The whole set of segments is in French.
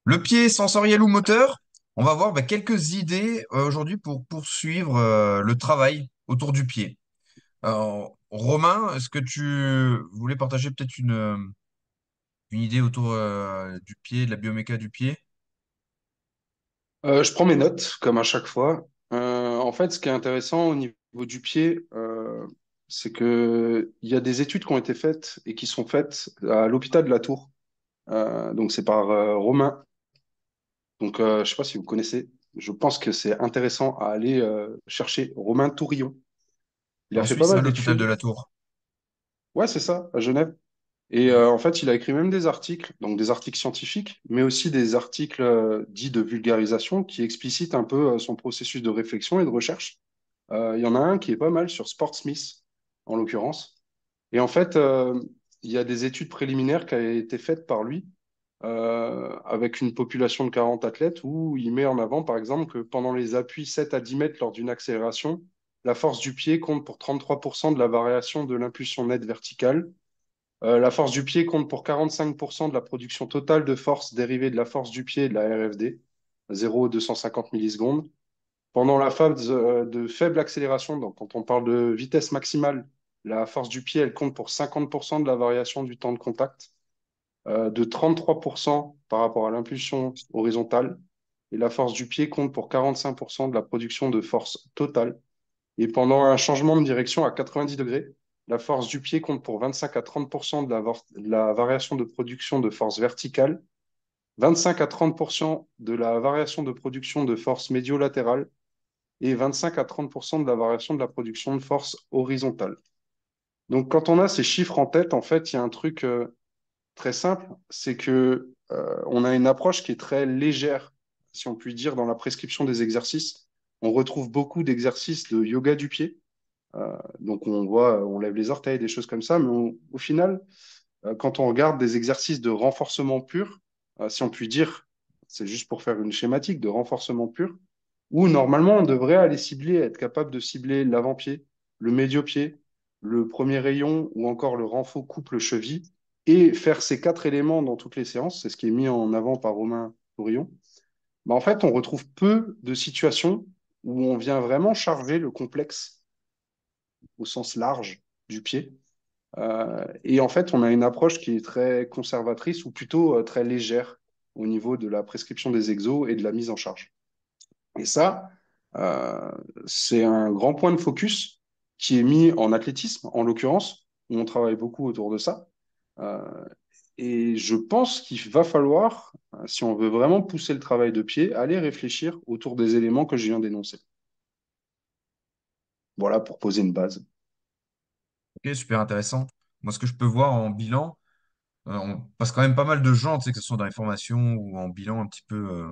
Le pied sensoriel ou moteur, on va voir quelques idées aujourd'hui pour poursuivre le travail autour du pied. Romain, est-ce que tu voulais partager peut-être une idée autour du pied, de la bioméca du pied? Je prends mes notes, comme à chaque fois. En fait, ce qui est intéressant au niveau du pied, c'est que il y a des études qui ont été faites et qui sont faites à l'hôpital de la Tour. Donc, c'est par Romain. Donc, je sais pas si vous connaissez. Je pense que c'est intéressant à aller chercher Romain Tourillon. Il a En fait pas Suisse, mal à l'hôpital de d'études. la Tour. Ouais, c'est ça, à Genève. Et Mhm. en fait, il a écrit même des articles, donc des articles scientifiques, mais aussi des articles dits de vulgarisation qui explicitent un peu son processus de réflexion et de recherche. Il y en a un qui est pas mal sur Sportsmith, en l'occurrence. Et en fait, il y a des études préliminaires qui ont été faites par lui avec une population de 40 athlètes où il met en avant, par exemple, que pendant les appuis 7 à 10 mètres lors d'une accélération, la force du pied compte pour 33% de la variation de l'impulsion nette verticale. La force du pied compte pour 45% de la production totale de force dérivée de la force du pied et de la RFD, 0,250 millisecondes. Pendant la phase de faible accélération, donc quand on parle de vitesse maximale, la force du pied, elle compte pour 50% de la variation du temps de contact, de 33% par rapport à l'impulsion horizontale, et la force du pied compte pour 45% de la production de force totale. Et pendant un changement de direction à 90 degrés, la force du pied compte pour 25 à 30% de la variation de production de force verticale, 25 à 30% de la variation de production de force médio-latérale et 25 à 30% de la variation de la production de force horizontale. Donc, quand on a ces chiffres en tête, en fait, il y a un truc très simple, c'est que on a une approche qui est très légère, si on peut dire, dans la prescription des exercices. On retrouve beaucoup d'exercices de yoga du pied. Donc, on voit, on lève les orteils, des choses comme ça, mais au final, quand on regarde des exercices de renforcement pur, si on peut dire, c'est juste pour faire une schématique de renforcement pur, où normalement on devrait aller cibler, être capable de cibler l'avant-pied, le médio-pied, le premier rayon ou encore le renfort couple-cheville et faire ces quatre éléments dans toutes les séances. C'est ce qui est mis en avant par Romain Tourillon. Bah, en fait, on retrouve peu de situations où on vient vraiment charger le complexe au sens large du pied. Et en fait, on a une approche qui est très conservatrice ou plutôt très légère au niveau de la prescription des exos et de la mise en charge. Et ça, euh, c'est un grand point de focus qui est mis en athlétisme, en l'occurrence, où on travaille beaucoup autour de ça. Euh, et je pense qu'il va falloir, si on veut vraiment pousser le travail de pied, aller réfléchir autour des éléments que je viens d'énoncer. Voilà pour poser une base. Ok, super intéressant. Moi, ce que je peux voir en bilan, on passe quand même pas mal de gens, tu sais, que ce soit dans les formations ou en bilan un petit peu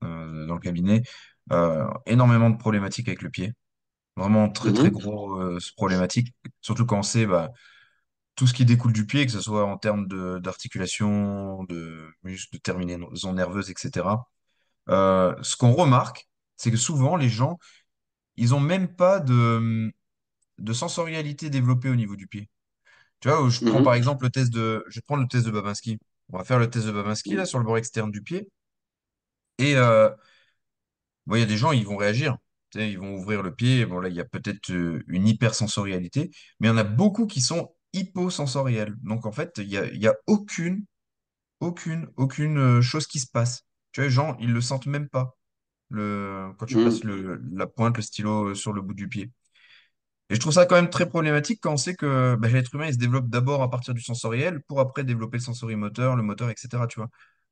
dans le cabinet, énormément de problématiques avec le pied. Vraiment très très Mhm. gros problématique, surtout quand on sait tout ce qui découle du pied, que ce soit en termes d'articulation, de muscles, de terminaisons nerveuses, etc. Ce qu'on remarque, c'est que souvent les gens, ils ont même pas de sensorialité développée au niveau du pied. Tu vois, je prends par Mhm. exemple je vais prendre le test de Babinski. On va faire le test de Babinski là sur le bord externe du pied. Et bon, il y a des gens, ils vont réagir. Tu sais, ils vont ouvrir le pied. Bon, là, il y a peut-être une hypersensorialité, mais il y en a beaucoup qui sont hyposensoriels. Donc, en fait, il y a aucune chose qui se passe. Tu vois, les gens, ils le sentent même pas quand tu places Mhm. la pointe, le stylo sur le bout du pied. Et je trouve ça quand même très problématique quand on sait que l'être humain, il se développe d'abord à partir du sensoriel pour après développer le sensorimoteur, le moteur, etc. Tu vois.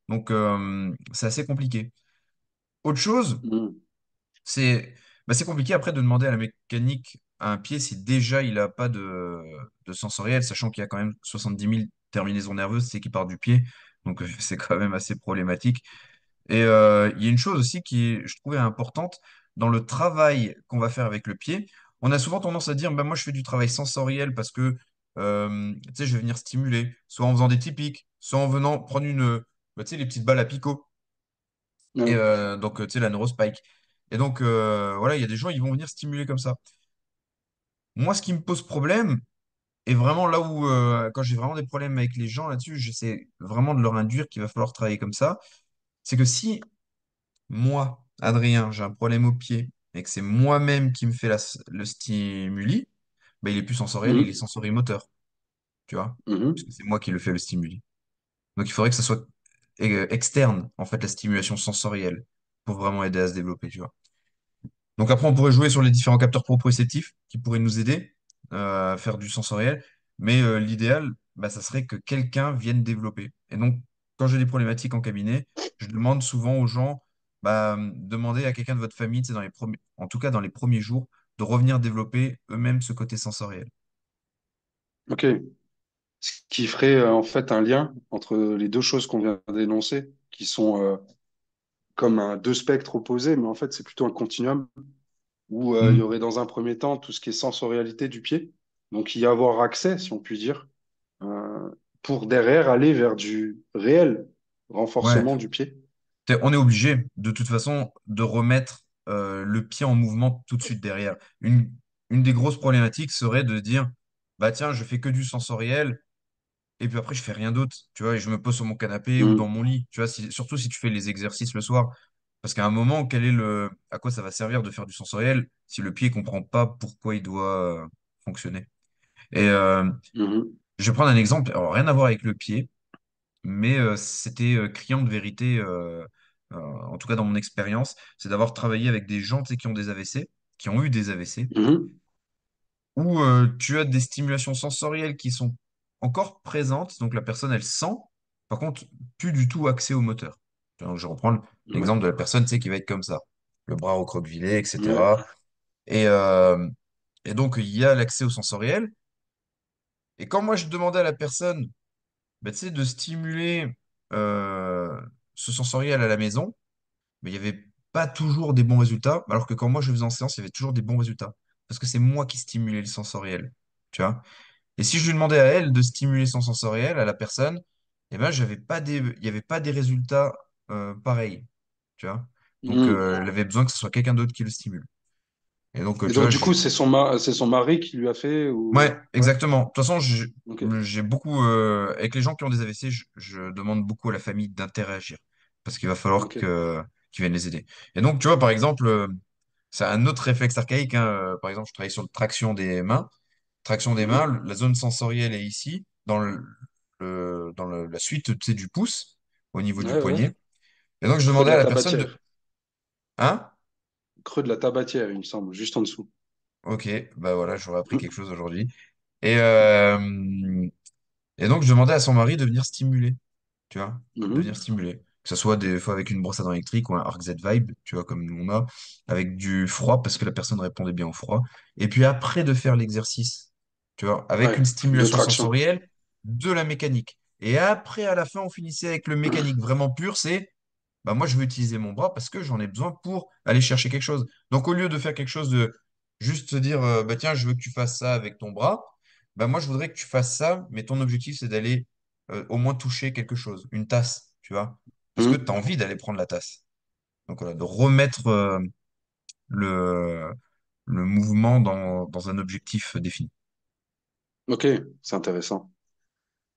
Donc, c'est assez compliqué. Autre chose, Mhm. c'est c'est compliqué après de demander à la mécanique à un pied si déjà il n'a pas de sensoriel, sachant qu'il y a quand même 70 000 terminaisons nerveuses, c'est qui part du pied. Donc c'est quand même assez problématique. Et il y a une chose aussi qui, je trouvais importante dans le travail qu'on va faire avec le pied. On a souvent tendance à dire, bah, moi je fais du travail sensoriel parce que tu sais, je vais venir stimuler, soit en faisant des typiques, soit en venant prendre tu sais, les petites balles à picot. Et Ouais. donc, tu sais, la neurospike. Et donc, voilà, il y a des gens, ils vont venir stimuler comme ça. Moi, ce qui me pose problème, et vraiment là où, quand j'ai vraiment des problèmes avec les gens là-dessus, j'essaie vraiment de leur induire qu'il va falloir travailler comme ça. C'est que si moi, Adrien, j'ai un problème au pied et que c'est moi-même qui me fais le stimuli, bah, il est plus sensoriel, il est Mhm. sensorimoteur, tu vois, Mhm. puisque c'est moi qui le fais le stimuli. Donc il faudrait que ça soit externe, en fait, la stimulation sensorielle, pour vraiment aider à se développer, tu vois. Donc après, on pourrait jouer sur les différents capteurs proprioceptifs qui pourraient nous aider à faire du sensoriel, mais l'idéal, bah, ça serait que quelqu'un vienne développer. Et donc, quand j'ai des problématiques en cabinet, je demande souvent aux gens, bah, demandez à quelqu'un de votre famille, tu sais, en tout cas dans les premiers jours, de revenir développer eux-mêmes ce côté sensoriel. Ok. Ce qui ferait en fait un lien entre les deux choses qu'on vient d'énoncer, qui sont comme deux spectres opposés, mais en fait c'est plutôt un continuum où il y Mm. aurait dans un premier temps tout ce qui est sensorialité du pied, donc y avoir accès, si on peut dire, euh, pour derrière aller vers du réel Ouais, renforcement du pied. On est obligé, de toute façon, de remettre le pied en mouvement tout de suite derrière. Une des grosses problématiques serait de dire, bah tiens, je fais que du sensoriel, et puis après, je fais rien d'autre, tu vois, et je me pose sur mon canapé ou dans Mm, mon lit, tu vois, surtout si tu fais les exercices le soir. Parce qu'à un moment, à quoi ça va servir de faire du sensoriel si le pied comprend pas pourquoi il doit fonctionner? Et mhm, je vais prendre un exemple, alors rien à voir avec le pied, mais c'était criant de vérité, en tout cas dans mon expérience, c'est d'avoir travaillé avec des gens, tu sais, qui ont des AVC, qui ont eu des AVC, mhm, où tu as des stimulations sensorielles qui sont encore présentes, donc la personne, elle sent, par contre, plus du tout accès au moteur. Donc, je reprends ouais, l'exemple de la personne, tu sais, qui va être comme ça, le bras recroquevillé, ouais, etc. Et, euh, et donc, il y a l'accès au sensoriel. Et quand moi, je demandais à la personne, bah, tu sais, de stimuler euh, ce sensoriel à la maison, mais il n'y avait pas toujours des bons résultats, alors que quand moi, je faisais en séance, il y avait toujours des bons résultats. Parce que c'est moi qui stimulais le sensoriel. Tu vois? Et si je lui demandais à elle de stimuler son sensoriel, à la personne, eh ben, il n'y avait pas des résultats pareils. Tu vois? Donc, mm. elle avait besoin que ce soit quelqu'un d'autre qui le stimule. Et donc, Et tu donc vois, du coup c'est son mari qui lui a fait ou ouais, ouais, exactement. De toute façon, ok, j'ai beaucoup, avec les gens qui ont des AVC, je demande beaucoup à la famille d'interagir. Parce qu'il va falloir ok, qu'ils viennent les aider. Et donc, tu vois, par exemple, c'est un autre réflexe archaïque, hein. Par exemple, je travaille sur le traction des mains. Traction des mains, mhm, la zone sensorielle est ici, la suite, tu sais, du pouce, au niveau du ouais, ouais, poignet. Et donc, je creux de demandais à la la personne de... tabatière, Hein? creux de la tabatière, il me semble, juste en dessous. Ok, bah voilà, j'aurais appris quelque chose aujourd'hui. Et, euh, et donc, je demandais à son mari de venir stimuler, tu vois, de venir Mhm, stimuler. Que ce soit des fois avec une brosse à dents électrique ou un Arc Z Vibe, tu vois, comme nous on a, avec du froid, parce que la personne répondait bien au froid. Et puis après, de faire l'exercice, tu vois, avec une ouais, de stimulation traction. sensorielle, de la mécanique. Et après, à la fin, on finissait avec le mécanique vraiment pur, c'est, bah moi, je veux utiliser mon bras parce que j'en ai besoin pour aller chercher quelque chose. Donc, au lieu de faire quelque chose de juste se dire, bah tiens, je veux que tu fasses ça avec ton bras, bah moi, je voudrais que tu fasses ça, mais ton objectif, c'est d'aller au moins toucher quelque chose, une tasse, tu vois, parce que tu as Mhm. envie d'aller prendre la tasse. Donc voilà, de remettre le, le mouvement dans un objectif défini. Ok, c'est intéressant.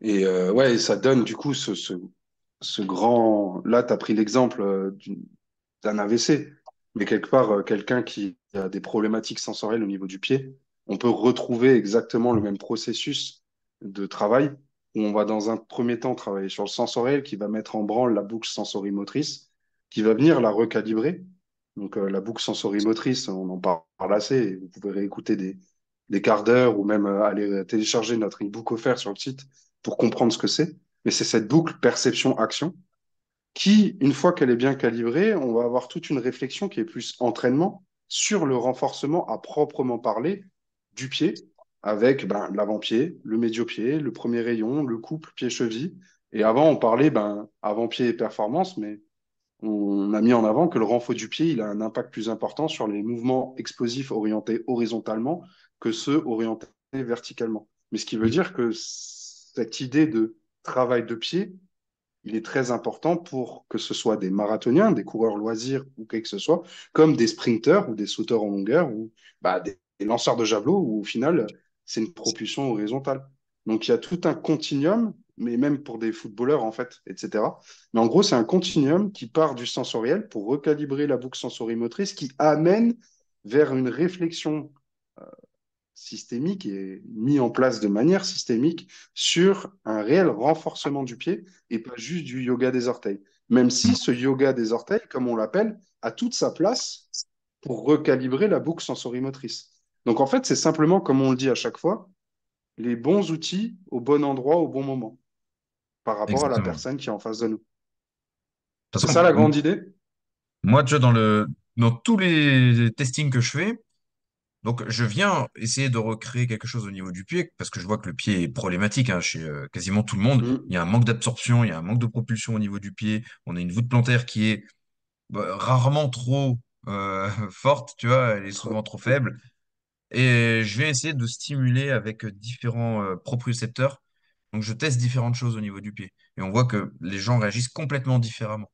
Et ouais, ça donne du coup ce grand. Là, tu as pris l'exemple d'un AVC, mais quelque part, quelqu'un qui a des problématiques sensorielles au niveau du pied, on peut retrouver exactement le même processus de travail où on va dans un premier temps travailler sur le sensoriel qui va mettre en branle la boucle sensorimotrice, qui va venir la recalibrer. Donc, la boucle sensorimotrice, on en parle assez, et vous pouvez réécouter des quarts d'heure ou même aller télécharger notre e-book offert sur le site pour comprendre ce que c'est. Mais c'est cette boucle perception-action qui, une fois qu'elle est bien calibrée, on va avoir toute une réflexion qui est plus entraînement sur le renforcement à proprement parler du pied, avec ben, l'avant-pied, le médio-pied, le premier rayon, le couple pied-cheville. Et avant, on parlait ben, avant-pied et performance, mais on a mis en avant que le renfort du pied, il a un impact plus important sur les mouvements explosifs orientés horizontalement que ceux orientés verticalement. Mais ce qui veut Mm. dire que cette idée de travail de pied, il est très important pour que ce soit des marathoniens, des coureurs loisirs ou quel que ce soit, comme des sprinteurs ou des sauteurs en longueur ou bah, des lanceurs de javelot où au final, c'est une propulsion horizontale. Donc il y a tout un continuum mais même pour des footballeurs, en fait, etc. Mais en gros, c'est un continuum qui part du sensoriel pour recalibrer la boucle sensorimotrice qui amène vers une réflexion systémique et mis en place de manière systémique sur un réel renforcement du pied et pas juste du yoga des orteils. Même si ce yoga des orteils, comme on l'appelle, a toute sa place pour recalibrer la boucle sensorimotrice. Donc en fait, c'est simplement, comme on le dit à chaque fois, les bons outils au bon endroit au bon moment par rapport à la Exactement. personne qui est en face de nous. De toute C'est façon, ça la grande idée? moi, tu vois, dans tous les testings que je fais, donc je viens essayer de recréer quelque chose au niveau du pied, parce que je vois que le pied est problématique hein, chez quasiment tout le monde. Il y Mm. a un manque d'absorption, il y a un manque de propulsion au niveau du pied. On a une voûte plantaire qui est rarement trop forte, tu vois, elle est souvent trop Ouais. faible. Et je vais essayer de stimuler avec différents propriocepteurs. Donc je teste différentes choses au niveau du pied. Et on voit que les gens réagissent complètement différemment.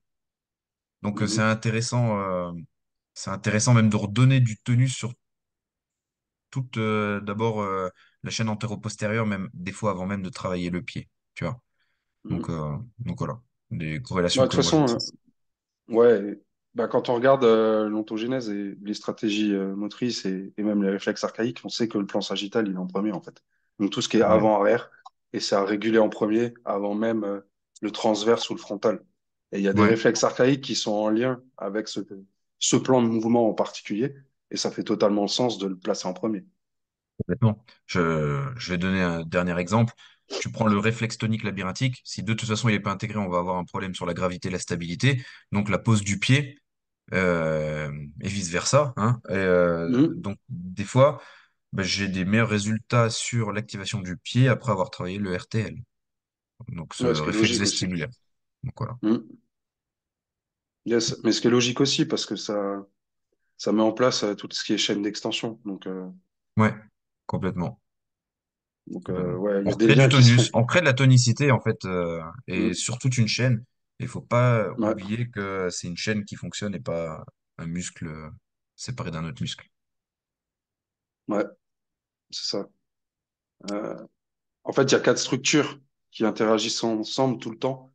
Donc Mhm. c'est intéressant même de redonner du tonus sur toute d'abord la chaîne antéro-postérieure, même des fois avant même de travailler le pied. Tu vois. Mhm. Donc voilà, des Bah, corrélations de que toute moi je façon, tisse. ouais, bah, quand on regarde l'ontogénèse et les stratégies motrices et même les réflexes archaïques, on sait que le plan sagittal, il est en premier en fait. Donc tout ce qui est Ouais. avant-arrière, et c'est à réguler en premier avant même le transverse ou le frontal. Et il y a des Ouais. réflexes archaïques qui sont en lien avec ce plan de mouvement en particulier, et ça fait totalement le sens de le placer en premier. Complètement. Je vais donner un dernier exemple. Tu prends le réflexe tonique labyrinthique. Si de toute façon il n'est pas intégré, on va avoir un problème sur la gravité et la stabilité. Donc la pose du pied et vice-versa. Hein. Mhm. Donc des fois, bah, j'ai des meilleurs résultats sur l'activation du pied après avoir travaillé le RTL. Donc ce Ouais, ce qui est réflexe logique aussi. vestibulaire. Donc voilà. Mhm. Yes. Mais ce qui est logique aussi, parce que ça met en place tout ce qui est chaîne d'extension. Ouais, complètement. Complètement. Ouais, il y On a des recrée du liens qui se tonus, font. on crée de la tonicité en fait, et Mm. sur toute une chaîne. Il faut pas Ouais, oublier que c'est une chaîne qui fonctionne et pas un muscle séparé d'un autre muscle. ouais, c'est ça. Euh, En fait, il y a quatre structures qui interagissent ensemble tout le temps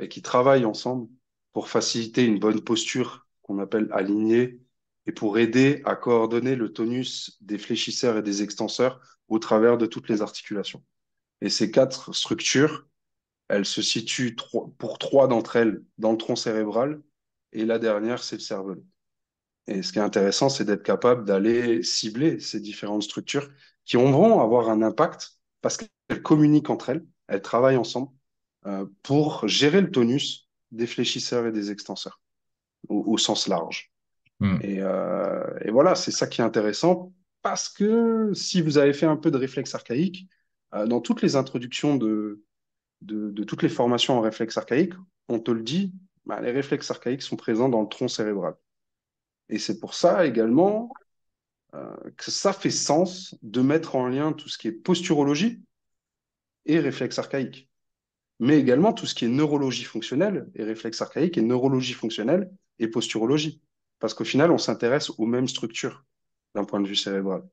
et qui travaillent ensemble pour faciliter une bonne posture qu'on appelle alignée et pour aider à coordonner le tonus des fléchisseurs et des extenseurs au travers de toutes les articulations. Et ces quatre structures, elles se situent pour trois d'entre elles dans le tronc cérébral et la dernière, c'est le cerveau. Et ce qui est intéressant, c'est d'être capable d'aller cibler ces différentes structures qui vont avoir un impact parce qu'elles communiquent entre elles, elles travaillent ensemble pour gérer le tonus des fléchisseurs et des extenseurs au sens large. Hmm. Et voilà, c'est ça qui est intéressant parce que si vous avez fait un peu de réflexe archaïque, dans toutes les introductions de toutes les formations en réflexe archaïque, on te le dit, bah, les réflexes archaïques sont présents dans le tronc cérébral. Et c'est pour ça également que ça fait sens de mettre en lien tout ce qui est posturologie et réflexe archaïque, mais également tout ce qui est neurologie fonctionnelle et réflexe archaïque et neurologie fonctionnelle et posturologie. Parce qu'au final, on s'intéresse aux mêmes structures d'un point de vue cérébral.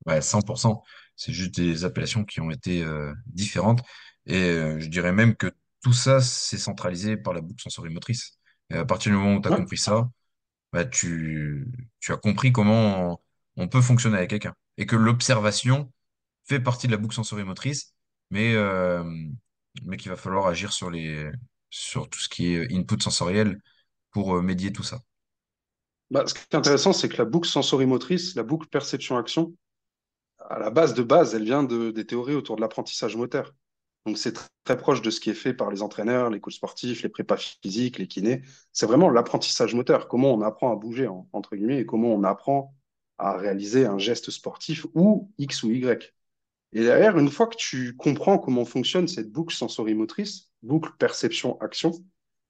Ouais, 100%. C'est juste des appellations qui ont été différentes. Et je dirais même que tout ça, c'est centralisé par la boucle sensorimotrice. Et à partir du moment où tu as Ouais, compris ça, bah, tu as compris comment on peut fonctionner avec quelqu'un. Et que l'observation fait partie de la boucle sensorimotrice, mais, euh, mais qu'il va falloir agir sur tout ce qui est input sensoriel pour médier tout ça. bah, ce qui est intéressant, c'est que la boucle sensorimotrice, la boucle perception-action, à la base de base, elle vient des théories autour de l'apprentissage moteur. Donc c'est très proche de ce qui est fait par les entraîneurs, les coachs sportifs, les prépas physiques, les kinés. C'est vraiment l'apprentissage moteur, comment on apprend à bouger, entre guillemets, et comment on apprend à réaliser un geste sportif ou X ou Y. Et derrière, une fois que tu comprends comment fonctionne cette boucle sensorimotrice, boucle perception-action,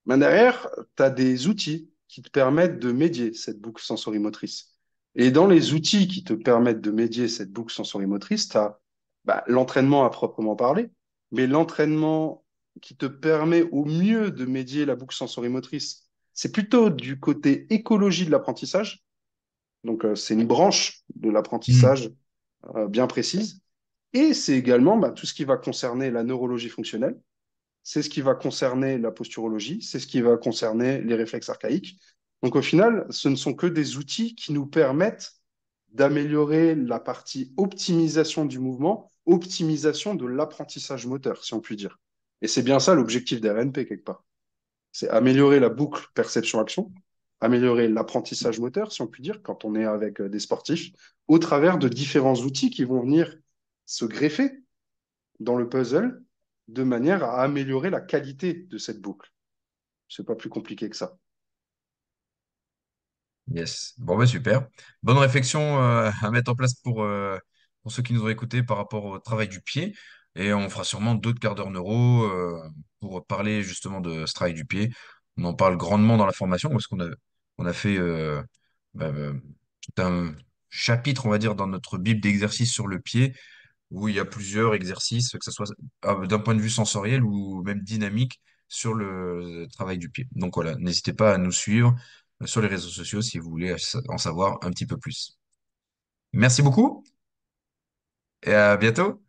ben derrière, tu as des outils qui te permettent de médier cette boucle sensorimotrice. Et dans les outils qui te permettent de médier cette boucle sensorimotrice, tu as l'entraînement à proprement parler, mais l'entraînement qui te permet au mieux de médier la boucle sensorimotrice, c'est plutôt du côté écologie de l'apprentissage. Donc, c'est une branche de Hmm. l'apprentissage bien précise. Et c'est également tout ce qui va concerner la neurologie fonctionnelle, c'est ce qui va concerner la posturologie, c'est ce qui va concerner les réflexes archaïques. Donc au final, ce ne sont que des outils qui nous permettent d'améliorer la partie optimisation du mouvement, optimisation de l'apprentissage moteur, si on peut dire. Et c'est bien ça l'objectif des RNP quelque part. C'est améliorer la boucle perception-action, améliorer l'apprentissage moteur, si on peut dire, quand on est avec des sportifs, au travers de différents outils qui vont venir se greffer dans le puzzle de manière à améliorer la qualité de cette boucle. C'est pas plus compliqué que ça. Yes. Bon, bah super. Bonne réflexion à mettre en place pour ceux qui nous ont écoutés par rapport au travail du pied. Et on fera sûrement d'autres quarts d'heure neuro pour parler justement de ce travail du pied. On en parle grandement dans la formation parce on a fait bah, tout un chapitre, on va dire, dans notre bible d'exercices sur le pied où il y a plusieurs exercices, que ce soit d'un point de vue sensoriel ou même dynamique sur le travail du pied. Donc voilà, n'hésitez pas à nous suivre sur les réseaux sociaux si vous voulez en savoir un petit peu plus. Merci beaucoup et à bientôt.